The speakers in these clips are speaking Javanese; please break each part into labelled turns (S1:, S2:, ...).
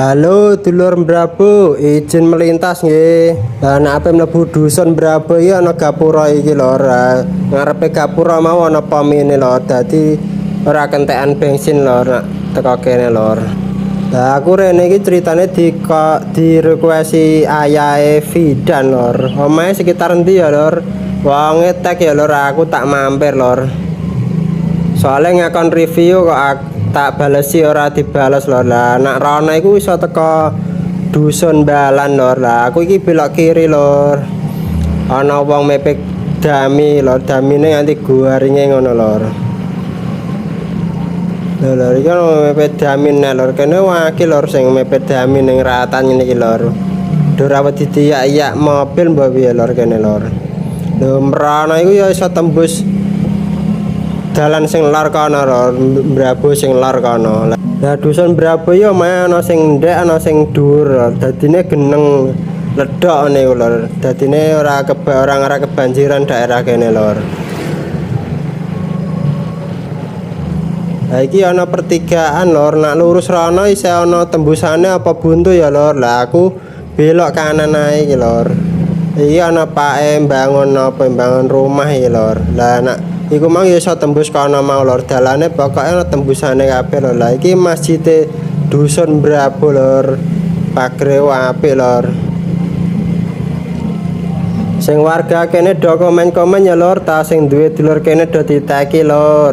S1: Halo dulur mbrabu, izin melintas nggih. Lah nek ape mlebu dusun mbrabu iki ana gapura iki lho. Ngarepe gapura mau ana pomene lho. Dadi ora kentekan bensin lho nek teko kene lho. Lah aku rene iki critane di requesti ayahe Fidan lho. Omahe sekitar endi ya lho? Wonge tek ya lho, aku tak mampir lho. Soalnya ngakon review kok tak balesi ora dibales lho. Lah nak rono iku iso teko dusun Balan lho. Lah aku iki belok kiri lho. Ana wong mepek dami lho, damine nganti guaringe ngono lho. Lho iki ono mepet damin lho. Kene wakil lho sing mepet damin ning ratan ngene iki lho. Ora wedi diyak-iyak mobil mbok piye lho kene lho. Lho mrono iku ya iso tembus dalan sing lor kono lho, mbrabu sing lor kono. Lah dusun mbrabu yo ana sing ndek ana sing dhuwur. Dadine geneng ledok niku lho. Dadine ora kebanjiran daerah kene lho. Lah iki ana pertigaan lho, nak lurus rono isih ana tembusane apa buntu ya lho. Lah aku belok kanan ae iki lho. Iki ana pake mbangun rumah iki lho. Lah nak iku mang ya iso tembus kono mau lho, dalane pokoke ana tembusane kabeh lho. Lah iki masjid dusun mbrabu lho. Pagre apik lho. Sing warga kene do komen-komen ya lho, ta sing duwe dulur kene do diteki lho.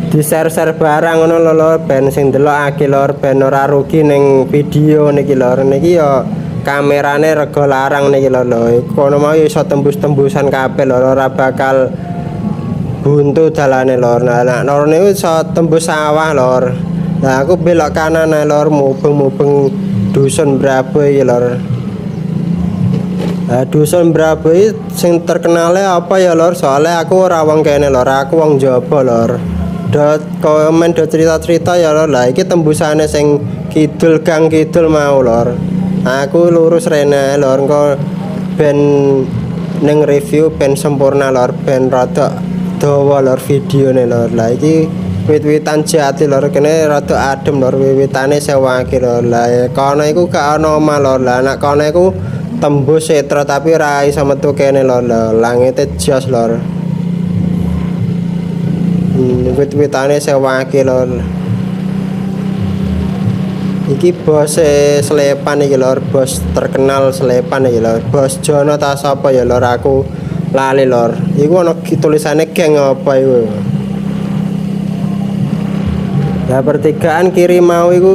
S1: Di-share barang ngono lho, ben sing delokake lho, ben ora rugi ning video niki lho. Niki ya kamerane rega larang niki lho. Kono mau iso tembus-tembusan kabeh lho, ora bakal buntu dalane lor. Nah lor niku iso tembus sawah lor. Nah aku belok kanan ae lor, mubeng dusun mbrabu iki lor. Nah dusun mbrabu iki sing terkenale apa ya lor? Soalnya aku ora wong kene lor, aku wong njaba lor. Do komen do cerita-cerita ya lor. Lah iki tembusane sing kidul gang kidul mau lor. Aku lurus rene lor, engko ben ning review ben sempurna lor, ben rada dawa lor videone lor. Lah iki wit-witan jati lor, kene rada adem lor, wiwitane sewake lor. Lah kono iku gak ana omah lor. Lah nek kono iku tembus setra tapi ora iso metu kene lor. Langite jos lor. Wit-witane sewake lor. Iki bos Slepan iki lor, bos terkenal Slepan iki lor. Bos Jono ta sapa ya lor, aku lali lor. Iku ana tulisane geng apa iku. Lah pertigaan kiri mau iku